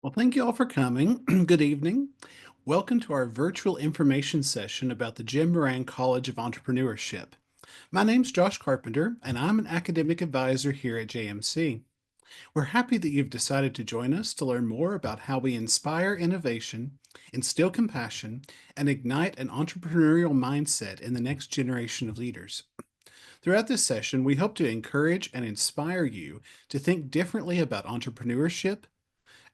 Well, thank you all for coming. Good evening. Welcome to our virtual information session about the Jim Moran College of Entrepreneurship. My name's Josh Carpenter, and I'm an academic advisor here at JMC. We're happy that you've decided to join us to learn more about how we inspire innovation, instill compassion, and ignite an entrepreneurial mindset in the next generation of leaders. Throughout this session, we hope to encourage and inspire you to think differently about entrepreneurship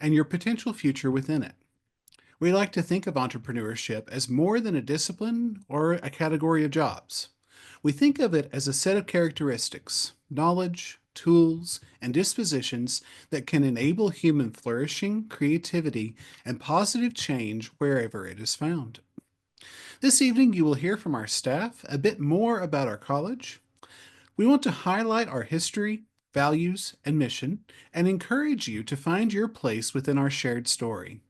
and your potential future within it. We like to think of entrepreneurship as more than a discipline or a category of jobs. We think of it as a set of characteristics, knowledge, tools, and dispositions that can enable human flourishing, creativity, and positive change wherever it is found. This evening, you will hear from our staff a bit more about our college. We want to highlight our history, values, and mission, and encourage you to find your place within our shared story.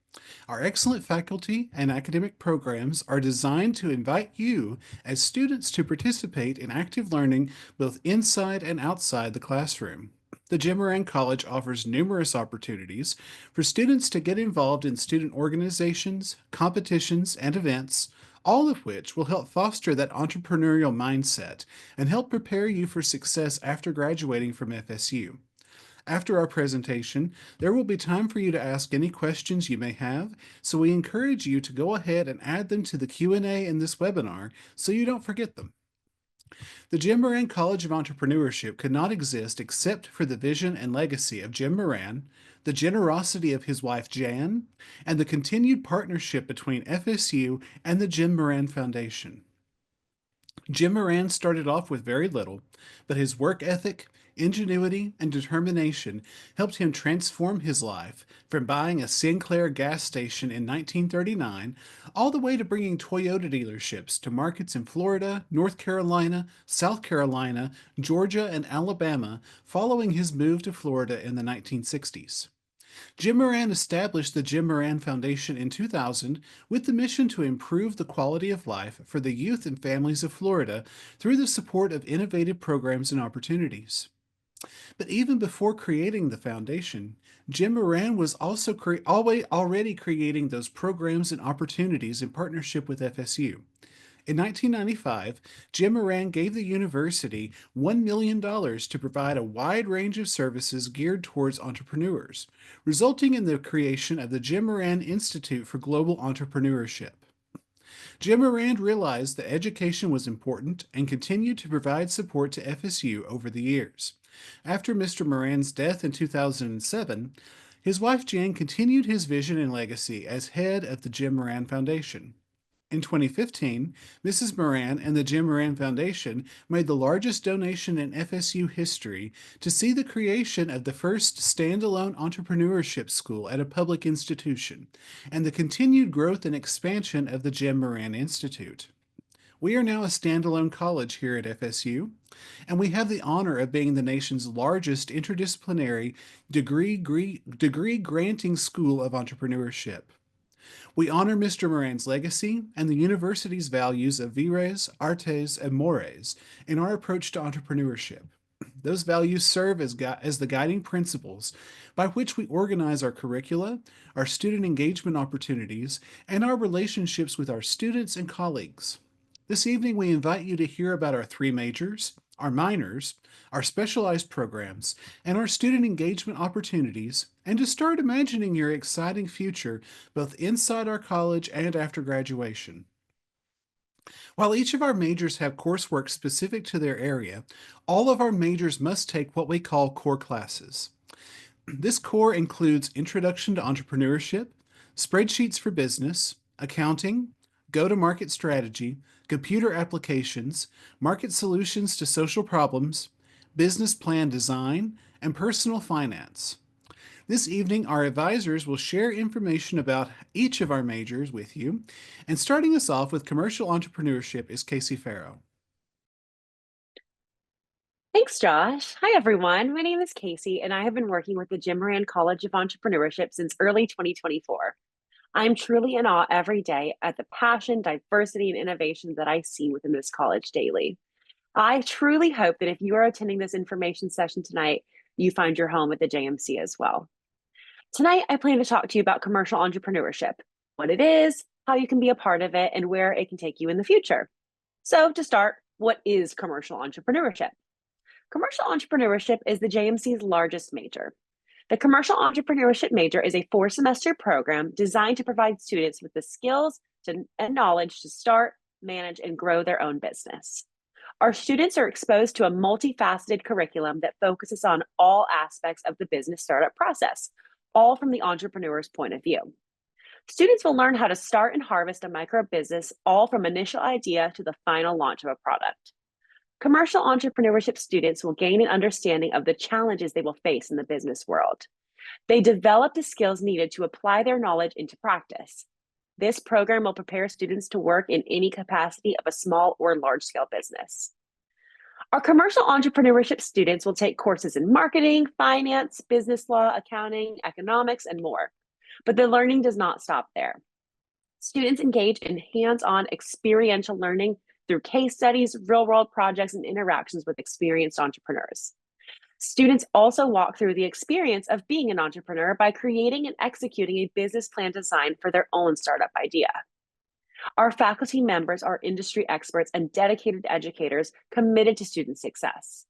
Our excellent faculty and academic programs are designed to invite you as students to participate in active learning both inside and outside the classroom. The Jim Moran College offers numerous opportunities for students to get involved in student organizations, competitions, and events, all of which will help foster that entrepreneurial mindset and help prepare you for success after graduating from FSU. After our presentation, there will be time for you to ask any questions you may have, so we encourage you to go ahead and add them to the Q&A in this webinar so you don't forget them. The Jim Moran College of Entrepreneurship could not exist except for the vision and legacy of Jim Moran, the generosity of his wife Jan, and the continued partnership between FSU and the Jim Moran Foundation. Jim Moran started off with very little, but his work ethic, ingenuity, and determination helped him transform his life from buying a Sinclair gas station in 1939 all the way to bringing Toyota dealerships to markets in Florida, North Carolina, South Carolina, Georgia, and Alabama following his move to Florida in the 1960s. Jim Moran established the Jim Moran Foundation in 2000 with the mission to improve the quality of life for the youth and families of Florida through the support of innovative programs and opportunities. But even before creating the foundation, Jim Moran was also already creating those programs and opportunities in partnership with FSU. In 1995, Jim Moran gave the university $1 million to provide a wide range of services geared towards entrepreneurs, resulting in the creation of the Jim Moran Institute for Global Entrepreneurship. Jim Moran realized that education was important and continued to provide support to FSU over the years. After Mr. Moran's death in 2007, his wife Jan continued his vision and legacy as head of the Jim Moran Foundation. In 2015, Mrs. Moran and the Jim Moran Foundation made the largest donation in FSU history to see the creation of the first standalone entrepreneurship school at a public institution and the continued growth and expansion of the Jim Moran Institute. We are now a standalone college here at FSU, and we have the honor of being the nation's largest interdisciplinary degree granting school of entrepreneurship. We honor Mr. Moran's legacy and the university's values of vires, artes, and mores in our approach to entrepreneurship. Those values serve as the guiding principles by which we organize our curricula, our student engagement opportunities, and our relationships with our students and colleagues. This evening, we invite you to hear about our three majors, our minors, our specialized programs, and our student engagement opportunities, and to start imagining your exciting future both inside our college and after graduation. While each of our majors have coursework specific to their area, all of our majors must take what we call core classes. This core includes Introduction to Entrepreneurship, Spreadsheets for Business, Accounting, Go-to-Market Strategy, Computer Applications, Market Solutions to Social Problems, Business Plan Design, and Personal Finance. This evening, our advisors will share information about each of our majors with you, and starting us off with commercial entrepreneurship is Casey Farrow. Thanks, Josh. Hi, everyone. My name is Casey, and I have been working with the Jim Moran College of Entrepreneurship since early 2024. I'm truly in awe every day at the passion, diversity, and innovation that I see within this college daily. I truly hope that if you are attending this information session tonight, you find your home at the JMC as well. Tonight, I plan to talk to you about commercial entrepreneurship, what it is, how you can be a part of it, and where it can take you in the future. So, to start, what is commercial entrepreneurship? Commercial entrepreneurship is the JMC's largest major. The commercial entrepreneurship major is a 4 semester program designed to provide students with the skills and knowledge to start, manage, and grow their own business. Our students are exposed to a multifaceted curriculum that focuses on all aspects of the business startup process, all from the entrepreneur's point of view. Students will learn how to start and harvest a micro business, all from initial idea to the final launch of a product. Commercial entrepreneurship students will gain an understanding of the challenges they will face in the business world. They develop the skills needed to apply their knowledge into practice. This program will prepare students to work in any capacity of a small or large scale business. Our commercial entrepreneurship students will take courses in marketing, finance, business law, accounting, economics, and more. But the learning does not stop there. Students engage in hands-on experiential learning through case studies, real-world projects, and interactions with experienced entrepreneurs. Students also walk through the experience of being an entrepreneur by creating and executing a business plan designed for their own startup idea. Our faculty members are industry experts and dedicated educators committed to student success.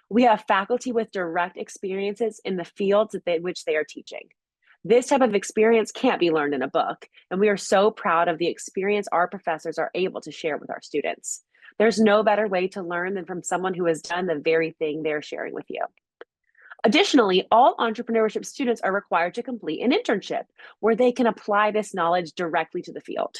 We have faculty with direct experiences in the fields which they are teaching. This type of experience can't be learned in a book, and we are so proud of the experience our professors are able to share with our students. There's no better way to learn than from someone who has done the very thing they're sharing with you. Additionally, all entrepreneurship students are required to complete an internship where they can apply this knowledge directly to the field.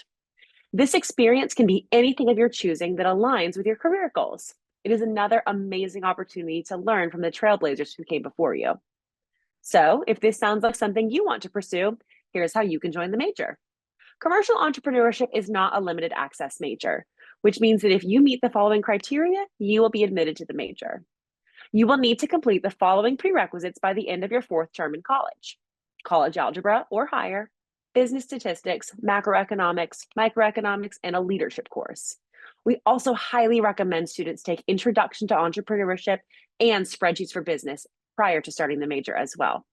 This experience can be anything of your choosing that aligns with your career goals. It is another amazing opportunity to learn from the trailblazers who came before you. So, if this sounds like something you want to pursue, here's how you can join the major. Commercial entrepreneurship is not a limited access major, which means that if you meet the following criteria, you will be admitted to the major. You will need to complete the following prerequisites by the end of your 4th term in college: college algebra or higher, business statistics, macroeconomics, microeconomics, and a leadership course. We also highly recommend students take Introduction to Entrepreneurship and Spreadsheets for Business prior to starting the major as well.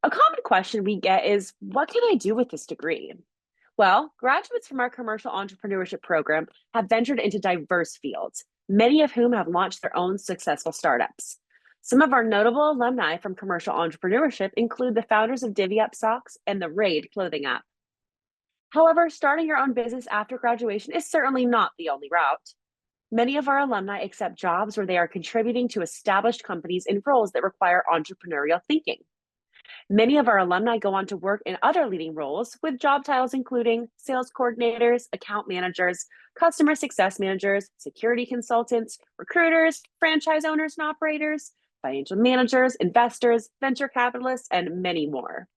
A common question we get is, what can I do with this degree? Well, graduates from our commercial entrepreneurship program have ventured into diverse fields, many of whom have launched their own successful startups. Some of our notable alumni from commercial entrepreneurship include the founders of Divvy Up Socks and the Raid clothing app. However, starting your own business after graduation is certainly not the only route. Many of our alumni accept jobs where they are contributing to established companies in roles that require entrepreneurial thinking. Many of our alumni go on to work in other leading roles with job titles including sales coordinators, account managers, customer success managers, security consultants, recruiters, franchise owners and operators, financial managers, investors, venture capitalists, and many more.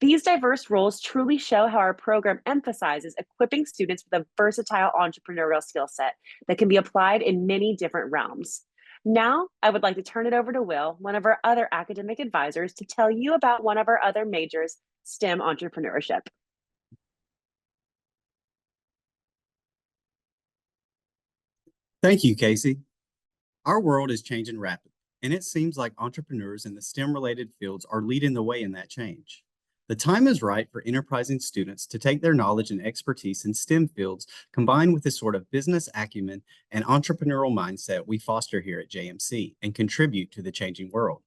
These diverse roles truly show how our program emphasizes equipping students with a versatile entrepreneurial skill set that can be applied in many different realms. Now, I would like to turn it over to Will, one of our other academic advisors, to tell you about one of our other majors, STEM entrepreneurship. Thank you, Casey. Our world is changing rapidly, and it seems like entrepreneurs in the STEM-related fields are leading the way in that change. The time is right for enterprising students to take their knowledge and expertise in STEM fields combined with the sort of business acumen and entrepreneurial mindset we foster here at JMC and contribute to the changing world.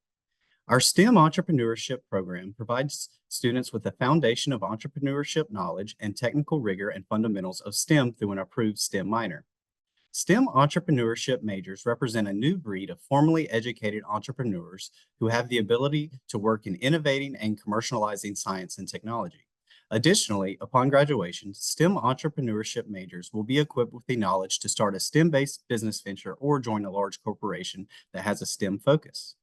Our STEM entrepreneurship program provides students with a foundation of entrepreneurship knowledge and technical rigor and fundamentals of STEM through an approved STEM minor. STEM entrepreneurship majors represent a new breed of formally educated entrepreneurs who have the ability to work in innovating and commercializing science and technology. Additionally, upon graduation, STEM entrepreneurship majors will be equipped with the knowledge to start a STEM-based business venture or join a large corporation that has a STEM focus.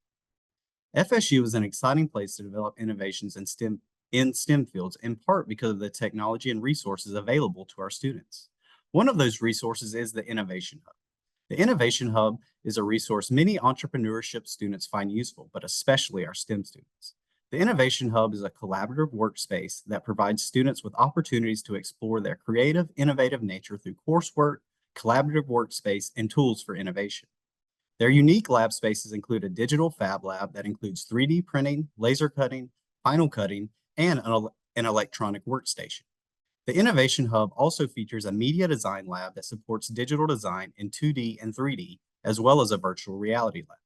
FSU is an exciting place to develop innovations in STEM fields, in part because of the technology and resources available to our students. One of those resources is the Innovation Hub. The Innovation Hub is a resource many entrepreneurship students find useful, but especially our STEM students. The Innovation Hub is a collaborative workspace that provides students with opportunities to explore their creative, innovative nature through coursework, collaborative workspace, and tools for innovation. Their unique lab spaces include a digital fab lab that includes 3D printing, laser cutting, final cutting, and an electronic workstation. The Innovation Hub also features a media design lab that supports digital design in 2D and 3D, as well as a virtual reality lab.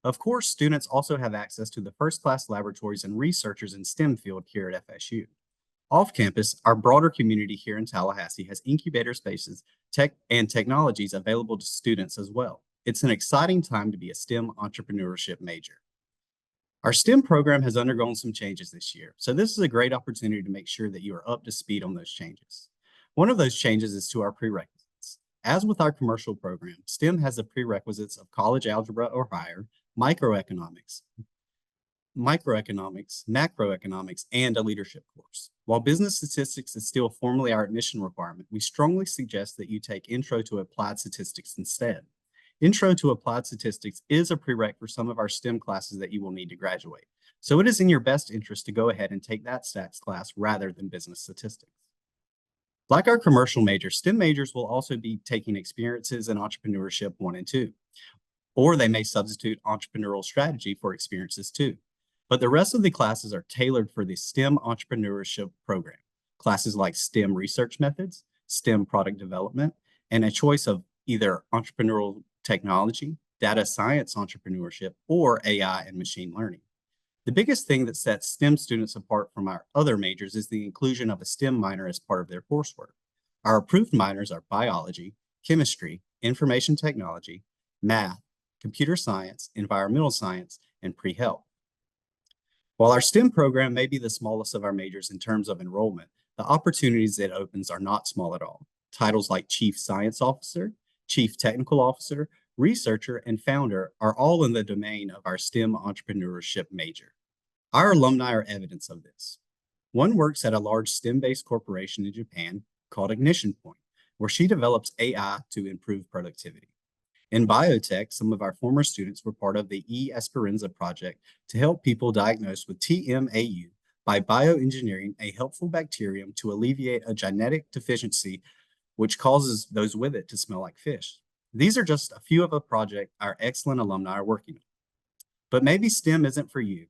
Of course, students also have access to the first-class laboratories and researchers in STEM field here at FSU. Off campus, our broader community here in Tallahassee has incubator spaces, tech, and technologies available to students as well. It's an exciting time to be a STEM entrepreneurship major. Our STEM program has undergone some changes this year, so this is a great opportunity to make sure that you are up to speed on those changes. One of those changes is to our prerequisites. As with our commercial program, STEM has the prerequisites of college algebra or higher, microeconomics, macroeconomics, and a leadership course. While business statistics is still formally our admission requirement, we strongly suggest that you take Intro to Applied Statistics instead. Intro to Applied Statistics is a prereq for some of our STEM classes that you will need to graduate. So it is in your best interest to go ahead and take that stats class rather than business statistics. Like our commercial majors, STEM majors will also be taking experiences in entrepreneurship 1 and 2, or they may substitute entrepreneurial strategy for experiences 2. But the rest of the classes are tailored for the STEM entrepreneurship program. Classes like STEM research methods, STEM product development, and a choice of either entrepreneurial technology, data science entrepreneurship, or AI and machine learning. The biggest thing that sets STEM students apart from our other majors is the inclusion of a STEM minor as part of their coursework. Our approved minors are biology, chemistry, information technology, math, computer science, environmental science, and pre-health. While our STEM program may be the smallest of our majors in terms of enrollment, the opportunities it opens are not small at all. Titles like Chief Science Officer, Chief Technical Officer, Researcher, and Founder are all in the domain of our STEM entrepreneurship major. Our alumni are evidence of this. One works at a large STEM-based corporation in Japan called Ignition Point, where she develops AI to improve productivity. In biotech, some of our former students were part of the E-Esperanza project to help people diagnosed with TMAU by bioengineering a helpful bacterium to alleviate a genetic deficiency which causes those with it to smell like fish. These are just a few of a project our excellent alumni are working on. But maybe STEM isn't for you,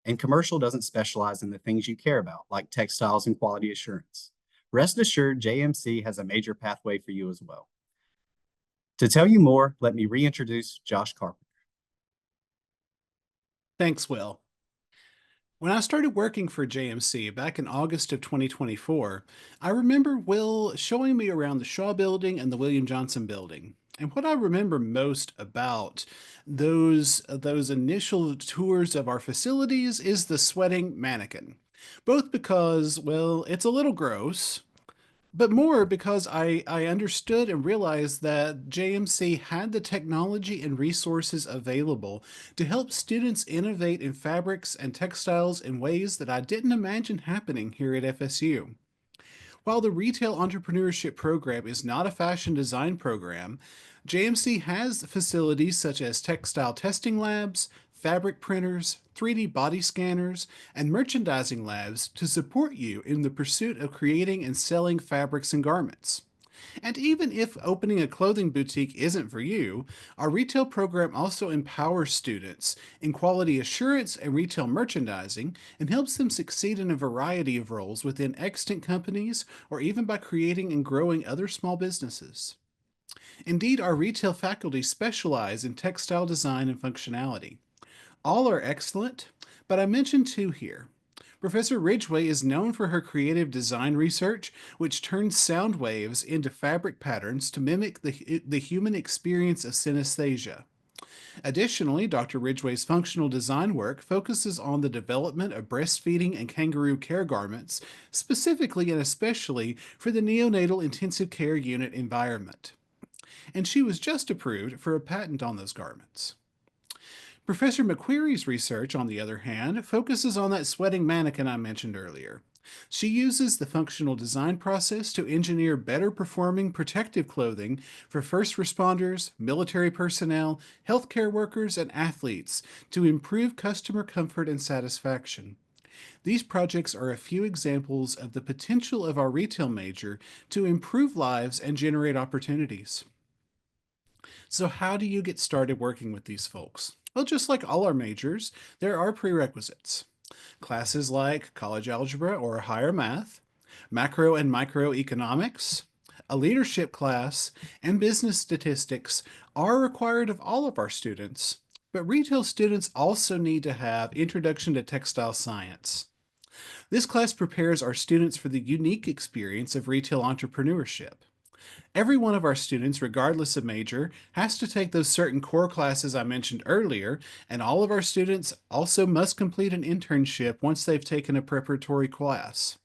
and commercial doesn't specialize in the things you care about, like textiles and quality assurance. Rest assured, JMC has a major pathway for you as well. To tell you more, let me reintroduce Josh Carpenter. Thanks, Will. When I started working for JMC back in August of 2024, I remember Will showing me around the Shaw Building and the William Johnson Building. And what I remember most about those initial tours of our facilities is the sweating mannequin. Both because, well, it's a little gross, but more because I understood and realized that JMC had the technology and resources available to help students innovate in fabrics and textiles in ways that I didn't imagine happening here at FSU. While the Retail Entrepreneurship Program is not a fashion design program, JMC has facilities such as textile testing labs, fabric printers, 3D body scanners, and merchandising labs to support you in the pursuit of creating and selling fabrics and garments. And even if opening a clothing boutique isn't for you, our retail program also empowers students in quality assurance and retail merchandising and helps them succeed in a variety of roles within extant companies or even by creating and growing other small businesses. Indeed, our retail faculty specialize in textile design and functionality. All are excellent, but I mentioned two here. Professor Ridgway is known for her creative design research, which turns sound waves into fabric patterns to mimic the human experience of synesthesia. Additionally, Dr. Ridgway's functional design work focuses on the development of breastfeeding and kangaroo care garments, specifically and especially for the neonatal intensive care unit environment. And she was just approved for a patent on those garments. Professor McQuarrie's research, on the other hand, focuses on that sweating mannequin I mentioned earlier. She uses the functional design process to engineer better performing protective clothing for first responders, military personnel, healthcare workers, and athletes to improve customer comfort and satisfaction. These projects are a few examples of the potential of our retail major to improve lives and generate opportunities. So, how do you get started working with these folks? Well, just like all our majors, there are prerequisites. Classes like college algebra or higher math, macro and microeconomics, a leadership class, and business statistics are required of all of our students, but retail students also need to have Introduction to Textile Science. This class prepares our students for the unique experience of retail entrepreneurship. Every one of our students, regardless of major, has to take those certain core classes I mentioned earlier, and all of our students also must complete an internship once they've taken a preparatory class.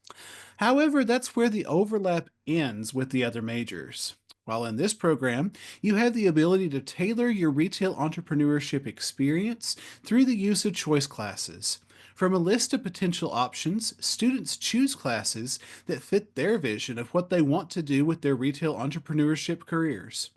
However, that's where the overlap ends with the other majors. While in this program, you have the ability to tailor your retail entrepreneurship experience through the use of choice classes. From a list of potential options, students choose classes that fit their vision of what they want to do with their retail entrepreneurship careers.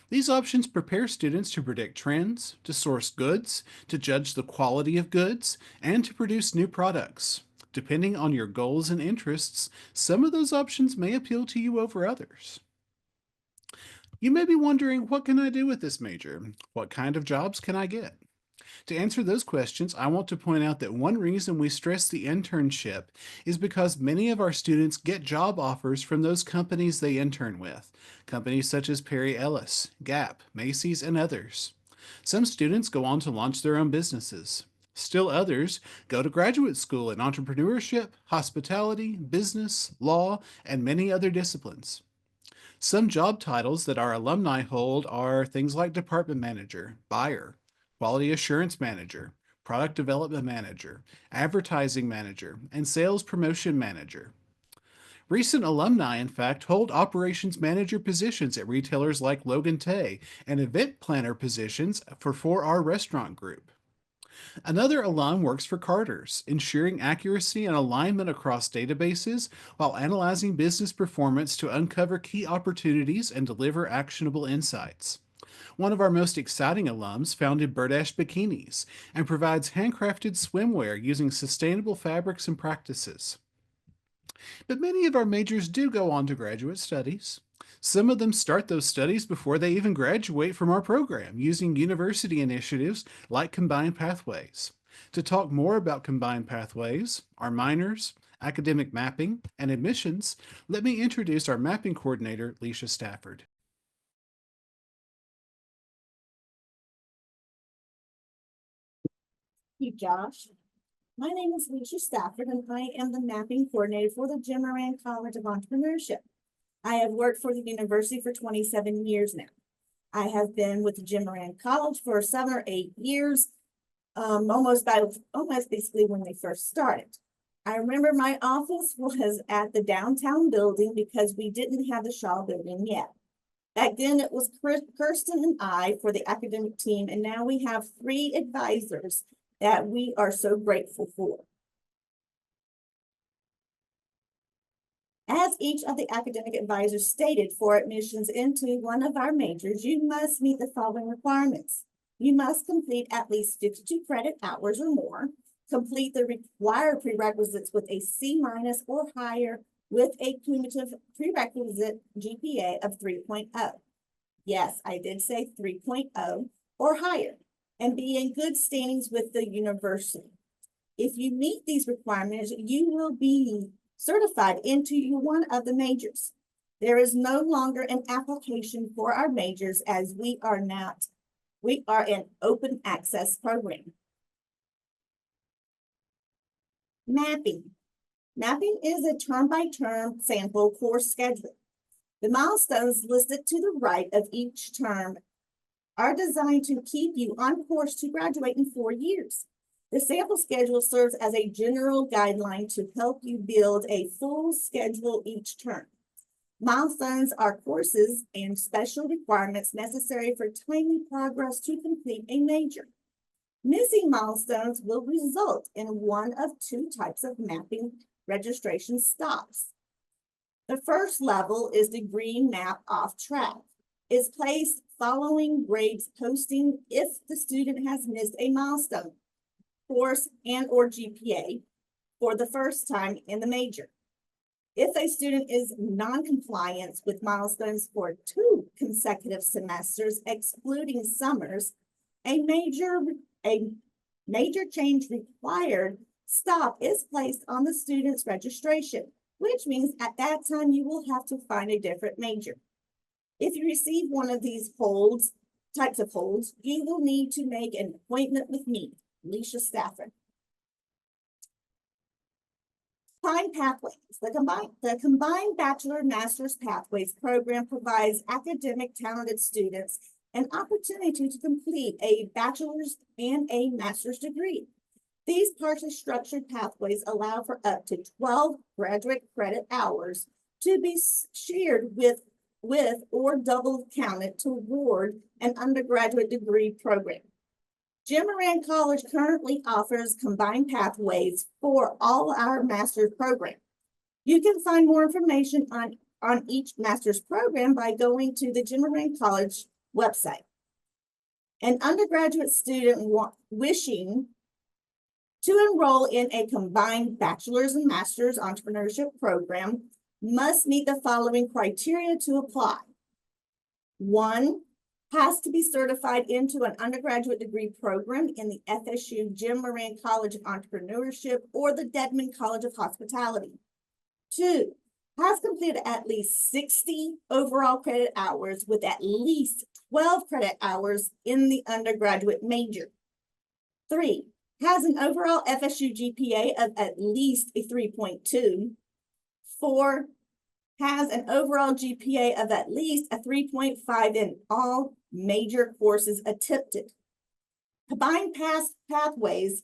These options prepare students to predict trends, to source goods, to judge the quality of goods, and to produce new products. Depending on your goals and interests, some of those options may appeal to you over others. You may be wondering, what can I do with this major? What kind of jobs can I get? To answer those questions, I want to point out that one reason we stress the internship is because many of our students get job offers from those companies they intern with, companies such as Perry Ellis, Gap, Macy's, and others. Some students go on to launch their own businesses. Still others go to graduate school in entrepreneurship, hospitality, business, law, and many other disciplines. Some job titles that our alumni hold are things like department manager, buyer, quality assurance manager, product development manager, advertising manager, and sales promotion manager. Recent alumni, in fact, hold operations manager positions at retailers like Logan Tay and event planner positions for 4R Restaurant Group. Another alum works for Carter's, ensuring accuracy and alignment across databases while analyzing business performance to uncover key opportunities and deliver actionable insights. One of our most exciting alums founded Birdash Bikinis and provides handcrafted swimwear using sustainable fabrics and practices. But many of our majors do go on to graduate studies. Some of them start those studies before they even graduate from our program using university initiatives like Combined Pathways. To talk more about Combined Pathways, our minors, academic mapping, and admissions, let me introduce our mapping coordinator, Leisha Stafford. Thank you, Josh. My name is Leisha Stafford, and I am the mapping coordinator for the Moran College of Entrepreneurship. I have worked for the university for 27 years now. I have been with the Moran College for 7 or 8 years, almost basically when they first started. I remember my office was at the downtown building because we didn't have the Shaw building yet. Back then it was Kirsten and I for the academic team, and now we have 3 advisors that we are so grateful for. As each of the academic advisors stated, for admissions into one of our majors, you must meet the following requirements. You must complete at least 52 credit hours or more, complete the required prerequisites with a C- or higher with a cumulative prerequisite GPA of 3.0. Yes, I did say 3.0 or higher, and be in good standings with the university. If you meet these requirements, you will be certified into one of the majors. There is no longer an application for our majors as we are an open access program. Mapping. Mapping is a term-by-term sample course schedule. The milestones listed to the right of each term are designed to keep you on course to graduate in 4 years. The sample schedule serves as a general guideline to help you build a full schedule each term. Milestones are courses and special requirements necessary for timely progress to complete a major. Missing milestones will result in one of 2 types of mapping registration stops. The first level is the green map off track. Is placed following grades posting if the student has missed a milestone, course, and or GPA for the first time in the major. If a student is non-compliant with milestones for 2 consecutive semesters, excluding summers, a major change required stop is placed on the student's registration, which means at that time you will have to find a different major. If you receive one of these types of holds, you will need to make an appointment with me, Alicia Stafford. Combined pathways. The combined Bachelor and Master's Pathways program provides academic talented students an opportunity to complete a bachelor's and a master's degree. These partially structured pathways allow for up to 12 graduate credit hours to be shared with or double counted toward an undergraduate degree program. Jim Moran College currently offers combined pathways for all our master's program. You can find more information on each master's program by going to the Jim Moran College website. An undergraduate student wishing to enroll in a combined bachelor's and master's entrepreneurship program must meet the following criteria to apply. 1, has to be certified into an undergraduate degree program in the FSU Jim Moran College of Entrepreneurship or the Dedman College of Hospitality. 2, has completed at least 60 overall credit hours with at least 12 credit hours in the undergraduate major. 3, has an overall FSU GPA of at least a 3.2. 4, has an overall GPA of at least a 3.5 in all major courses attempted. Combined pathways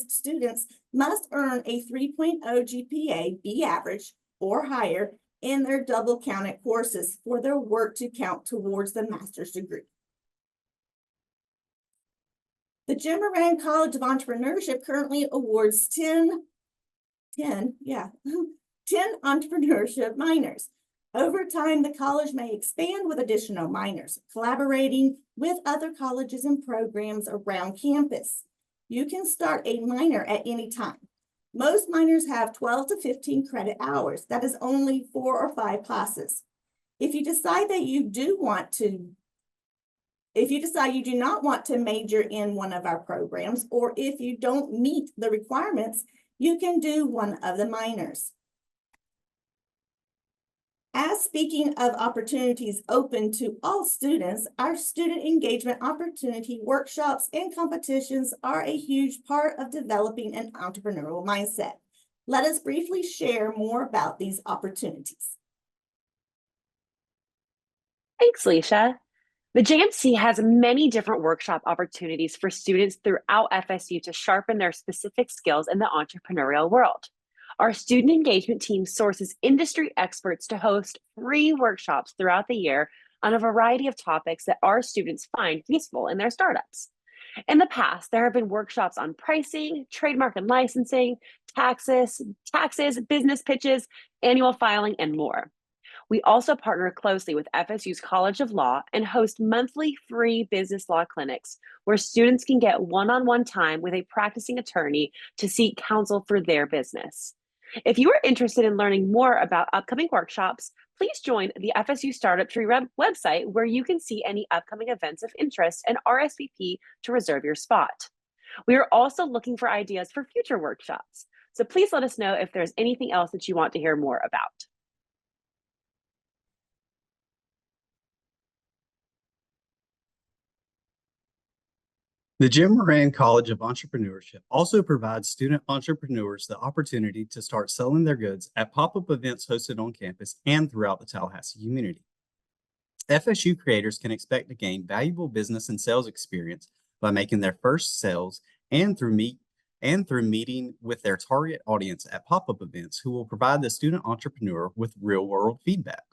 students must earn a 3.0 GPA, B average, or higher in their double counted courses for their work to count towards the master's degree. The Jim Moran College of Entrepreneurship currently awards 10 entrepreneurship minors. Over time, the college may expand with additional minors, collaborating with other colleges and programs around campus. You can start a minor at any time. Most minors have 12 to 15 credit hours. That is only 4 or 5 classes. If you decide you do not want to major in one of our programs, or if you don't meet the requirements, you can do one of the minors. As speaking of opportunities open to all students, our student engagement opportunity workshops and competitions are a huge part of developing an entrepreneurial mindset. Let us briefly share more about these opportunities. Thanks, Leisha. The JMC has many different workshop opportunities for students throughout FSU to sharpen their specific skills in the entrepreneurial world. Our student engagement team sources industry experts to host free workshops throughout the year on a variety of topics that our students find useful in their startups. In the past, there have been workshops on pricing, trademark and licensing, taxes, business pitches, annual filing, and more. We also partner closely with FSU's College of Law and host monthly free business law clinics where students can get one-on-one time with a practicing attorney to seek counsel for their business. If you are interested in learning more about upcoming workshops, please join the FSU Startup Tree website where you can see any upcoming events of interest and RSVP to reserve your spot. We are also looking for ideas for future workshops, so please let us know if there's anything else that you want to hear more about. The Jim Moran College of Entrepreneurship also provides student entrepreneurs the opportunity to start selling their goods at pop-up events hosted on campus and throughout the Tallahassee community. FSU creators can expect to gain valuable business and sales experience by making their first sales and through meeting with their target audience at pop-up events who will provide the student entrepreneur with real-world feedback.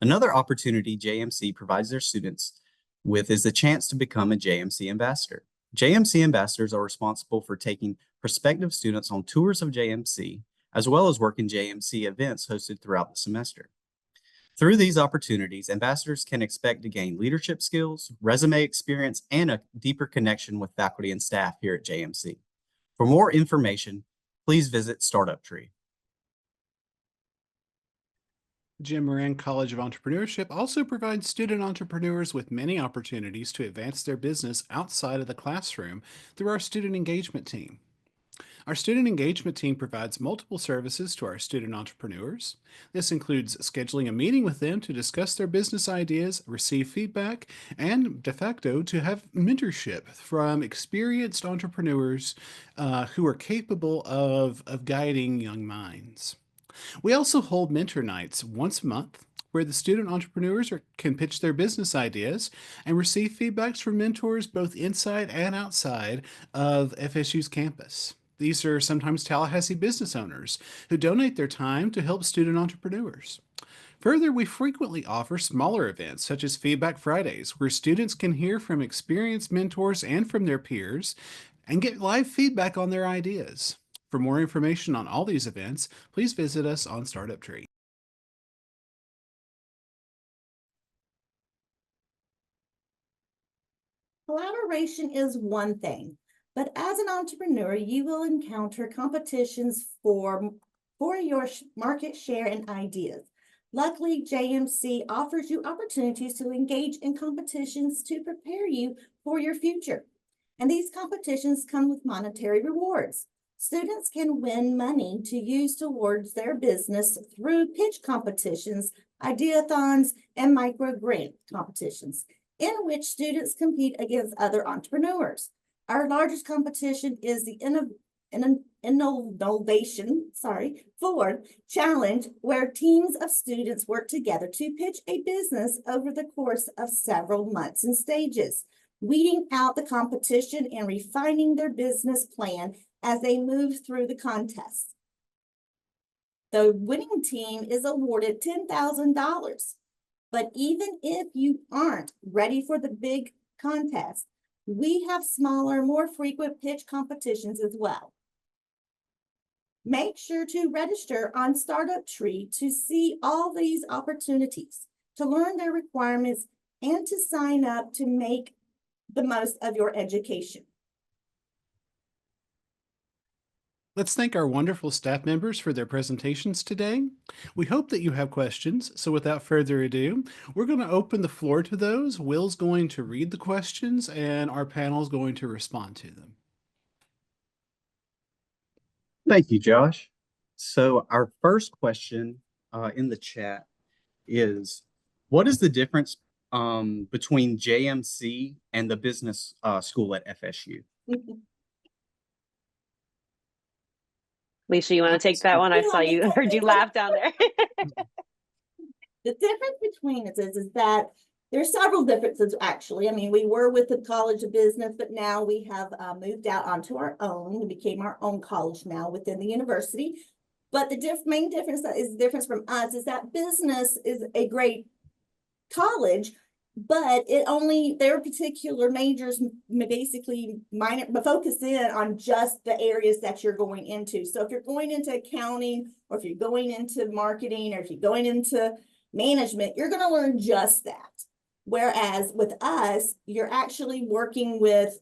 Another opportunity JMC provides their students with is the chance to become a JMC ambassador. JMC ambassadors are responsible for taking prospective students on tours of JMC, as well as working JMC events hosted throughout the semester. Through these opportunities, ambassadors can expect to gain leadership skills, resume experience, and a deeper connection with faculty and staff here at JMC. For more information, please visit Startup Tree. Jim Moran College of Entrepreneurship also provides student entrepreneurs with many opportunities to advance their business outside of the classroom through our student engagement team. Our student engagement team provides multiple services to our student entrepreneurs. This includes scheduling a meeting with them to discuss their business ideas, receive feedback, and de facto to have mentorship from experienced entrepreneurs who are capable of guiding young minds. We also hold mentor nights once a month where the student entrepreneurs can pitch their business ideas and receive feedbacks from mentors both inside and outside of FSU's campus. These are sometimes Tallahassee business owners who donate their time to help student entrepreneurs. Further, we frequently offer smaller events such as Feedback Fridays, where students can hear from experienced mentors and from their peers and get live feedback on their ideas. For more information on all these events, please visit us on Startup Tree. Collaboration is one thing, but as an entrepreneur, you will encounter competitions for your market share and ideas. Luckily, JMC offers you opportunities to engage in competitions to prepare you for your future. And these competitions come with monetary rewards. Students can win money to use towards their business through pitch competitions, ideathons, and micro grant competitions, in which students compete against other entrepreneurs. Our largest competition is the Innovation Forward Challenge, where teams of students work together to pitch a business over the course of several months and stages, weeding out the competition and refining their business plan as they move through the contest. The winning team is awarded $10,000. But even if you aren't ready for the big contest, we have smaller, more frequent pitch competitions as well. Make sure to register on Startup Tree to see all these opportunities, to learn their requirements, and to sign up to make the most of your education. Let's thank our wonderful staff members for their presentations today. We hope that you have questions, so without further ado, we're going to open the floor to those. Will's going to read the questions and our panel is going to respond to them. Thank you, Josh. So our first question in the chat is, what is the difference between JMC and the business school at FSU? Lisa, you want to take that one? I saw you, heard you laugh down there. The difference between it is that there's several differences, actually. I mean, we were with the College of Business, but now we have moved out onto our own. We became our own college now within the university. But the main difference from us is that business is a great college, but their particular majors basically focus in on just the areas that you're going into. So if you're going into accounting, or if you're going into marketing, or if you're going into management, you're going to learn just that. Whereas with us, you're actually working with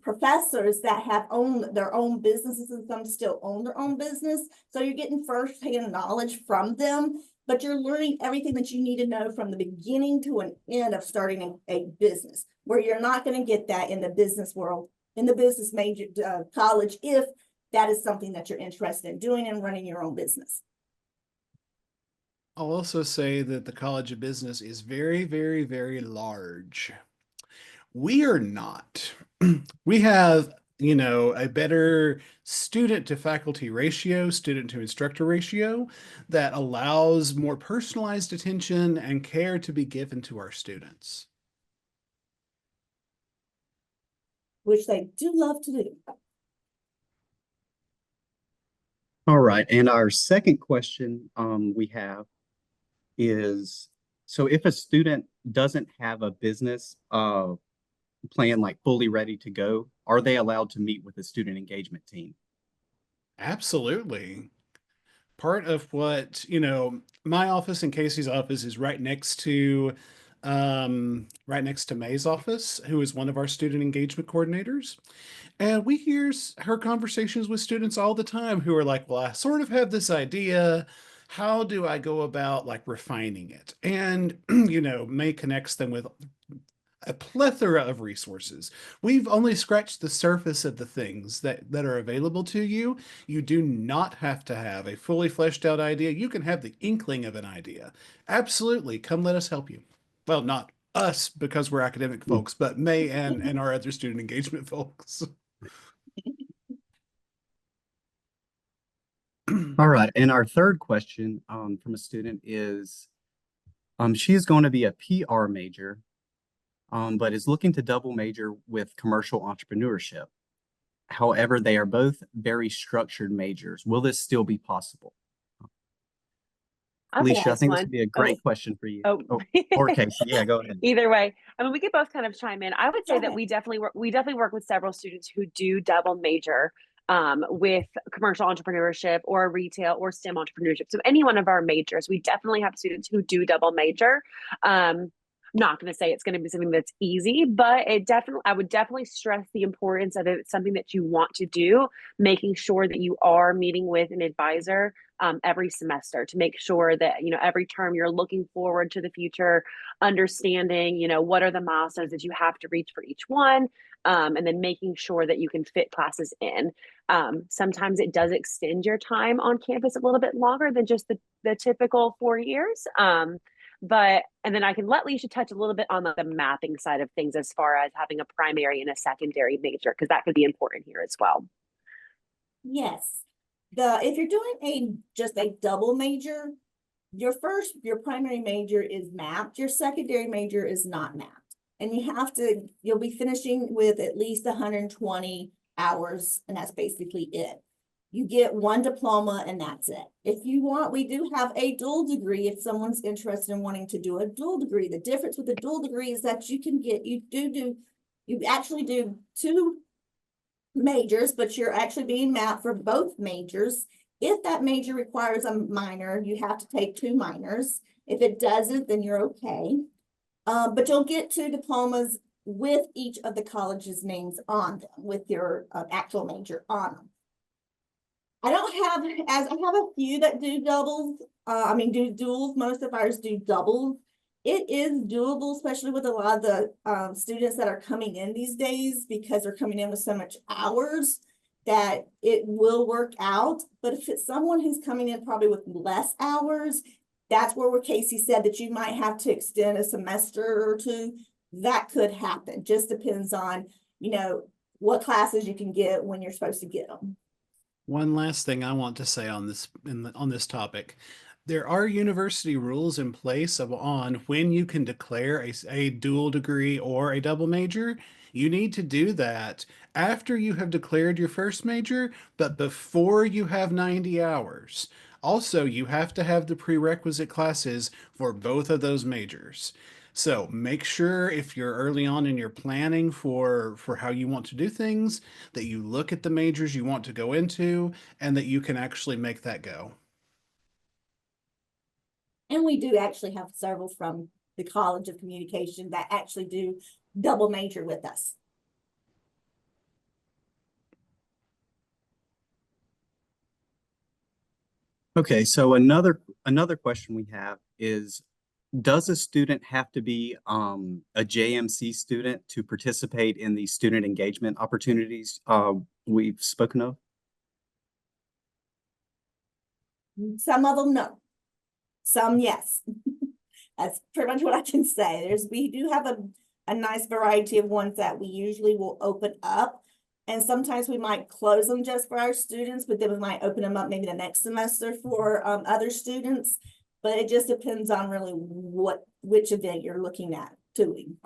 professors that have owned their own businesses, and some still own their own business. So you're getting firsthand knowledge from them, but you're learning everything that you need to know from the beginning to an end of starting a business, where you're not going to get that in the business world, in the business major college, if that is something that you're interested in doing and running your own business. I'll also say that the College of Business is very, very, very large. We are not. We have, a better student to faculty ratio, student to instructor ratio that allows more personalized attention and care to be given to our students. Which they do love to do. All right, and our second question we have is, so if a student doesn't have a business plan like fully ready to go, are they allowed to meet with the student engagement team? Absolutely. Part of what, my office and Casey's office is right next to May's office, who is one of our student engagement coordinators. And we hear her conversations with students all the time who are like, well, I sort of have this idea. How do I go about like refining it? And, May connects them with a plethora of resources. We've only scratched the surface of the things that are available to you. You do not have to have a fully fleshed out idea. You can have the inkling of an idea. Absolutely. Come let us help you. Well, not us because we're academic folks, but May and our other student engagement folks. All right, and our third question from a student is, she is going to be a PR major, but is looking to double major with commercial entrepreneurship. However, they are both very structured majors. Will this still be possible? I'll take Alicia, I this think this one. would be a Oh, great question for you. oh. Oh, or Casey. Yeah, go ahead. Either way, I mean, we could both kind of chime in. I would Go say that ahead. we definitely work with several students who do double major with commercial entrepreneurship or retail or STEM entrepreneurship. So any one of our majors, we definitely have students who do double major. Not going to say it's going to be something that's easy, but I would definitely stress the importance of it. It's something that you want to do, making sure that you are meeting with an advisor every semester to make sure that, every term you're looking forward to the future, understanding, what are the milestones that you have to reach for each one, and then making sure that you can fit classes in. Sometimes it does extend your time on campus a little bit longer than just the typical 4 years. And then I can let Leisha touch a little bit on the mapping side of things as far as having a primary and a secondary major, because that could be important here as well. Yes. If you're doing just a double major, your primary major is mapped, your secondary major is not mapped. And you'll be finishing with at least 120 hours, and that's basically it. You get one diploma and that's it. If you want, we do have a dual degree if someone's interested in wanting to do a dual degree. The difference with a dual degree is that you actually do two majors, but you're actually being mapped for both majors. If that major requires a minor, you have to take two minors. If it doesn't, then you're okay. But you'll get two diplomas with each of the college's names on them, with your actual major on them. I have a few that do doubles. Do duals. Most of ours do doubles. It is doable, especially with a lot of the students that are coming in these days, because they're coming in with so much hours that it will work out. But if it's someone who's coming in probably with less hours, that's where Casey said that you might have to extend a semester or two. That could happen. Just depends on, what classes you can get when you're supposed to get them. One last thing I want to say on this topic. There are university rules in place on when you can declare a dual degree or a double major. You need to do that after you have declared your first major, but before you have 90 hours. Also, you have to have the prerequisite classes for both of those majors. So make sure if you're early on in your planning for how you want to do things, that you look at the majors you want to go into and that you can actually make that go. And we do actually have several from the College of Communication that actually do double major with us. Okay, so another question we have is, does a student have to be a JMC student to participate in the student engagement opportunities we've spoken of? Some of them, no. Some, yes. That's pretty much what I can say. We do have a nice variety of ones that we usually will open up. And sometimes we might close them just for our students, but then we might open them up maybe the next semester for other students. But it just depends on really which event you're looking at doing.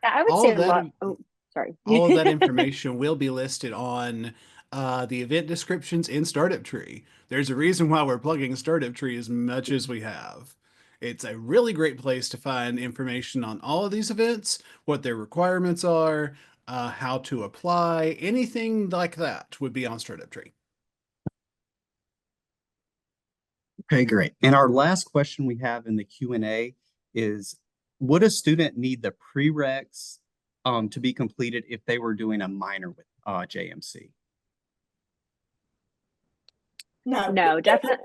I would All say of a lot. that, Oh, sorry. all of that information will be listed on the event descriptions in Startup Tree. There's a reason why we're plugging Startup Tree as much as we have. It's a really great place to find information on all of these events, what their requirements are, how to apply, anything like that would be on Startup Tree. Okay, great. And our last question we have in the Q&A is, would a student need the prereqs to be completed if they were doing a minor with JMC? No. No, definitely.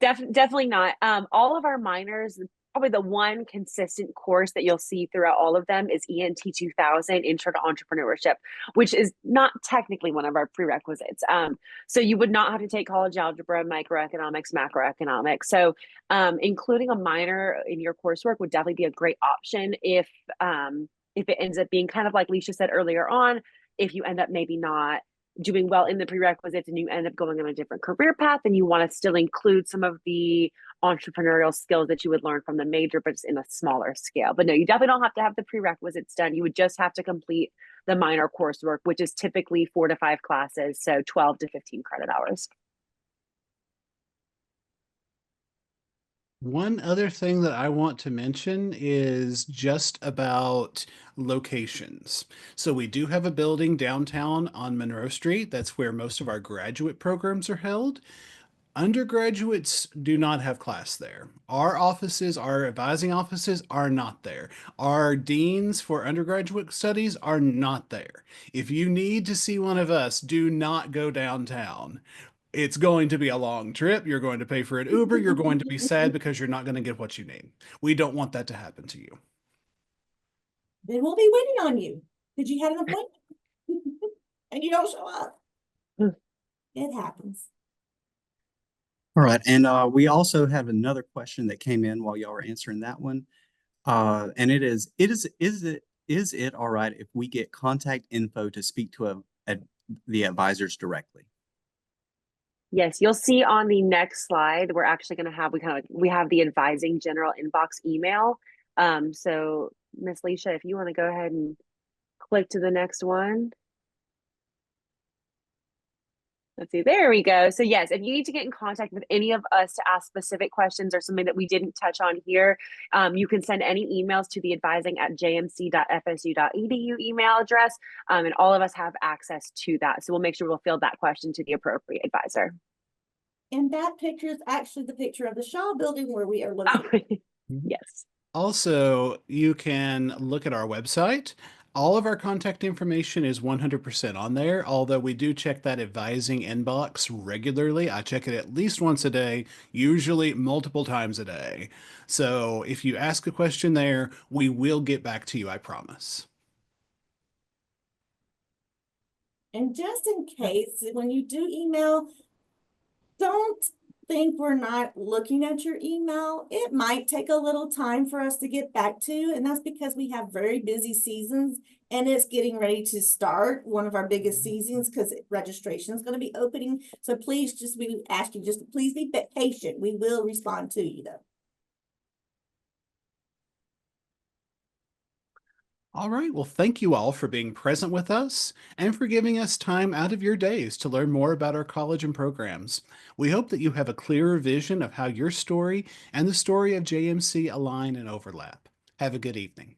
Definitely not. All of our minors probably the one consistent course that you'll see throughout all of them is ENT 2000 Intro to Entrepreneurship, which is not technically one of our prerequisites. So you would not have to take college algebra, microeconomics, macroeconomics. So including a minor in your coursework would definitely be a great option if it ends up being kind of like Leisha said earlier on, if you end up maybe not doing well in the prerequisites and you end up going on a different career path and you want to still include some of the entrepreneurial skills that you would learn from the major, but just in a smaller scale. But no, you definitely don't have to have the prerequisites done. You would just have to complete the minor coursework, which is typically 4 to 5 classes, so 12 to 15 credit hours. One other thing that I want to mention is just about locations. So we do have a building downtown on Monroe Street. That's where most of our graduate programs are held. Undergraduates do not have class there. Our offices, our advising offices are not there. Our deans for undergraduate studies are not there. If you need to see one of us, do not go downtown. It's going to be a long trip. You're going to pay for an Uber. You're going to be sad because you're not going to get what you need. We don't want that to happen to you. Then we'll be waiting on you because you had an appointment and you don't show up. It happens. All right, and we also have another question that came in while y'all were answering that one. And is it all right if we get contact info to speak to the advisors directly? Yes, you'll see on the next slide, we're actually going to have, we have the advising general inbox email. So Miss Leisha, if you want to go ahead and click to the next one. Let's see, there we go. So yes, if you need to get in contact with any of us to ask specific questions or something that we didn't touch on here, you can send any emails to the advising@jmc.fsu.edu email address. And all of us have access to that. So we'll make sure we'll field that question to the appropriate advisor. And that picture is actually the picture of the Shaw building where we are located. Yes. Also, you can look at our website. All of our contact information is 100% on there, although we do check that advising inbox regularly. I check it at least once a day, usually multiple times a day. So if you ask a question there, we will get back to you, I promise. And just in case, when you do email, don't think we're not looking at your email. It might take a little time for us to get back to, and that's because we have very busy seasons and it's getting ready to start one of our biggest seasons because registration is going to be opening. So please we ask you just to please be patient. We will respond to you though. All right. Well, thank you all for being present with us and for giving us time out of your days to learn more about our college and programs. We hope that you have a clearer vision of how your story and the story of JMC align and overlap. Have a good evening.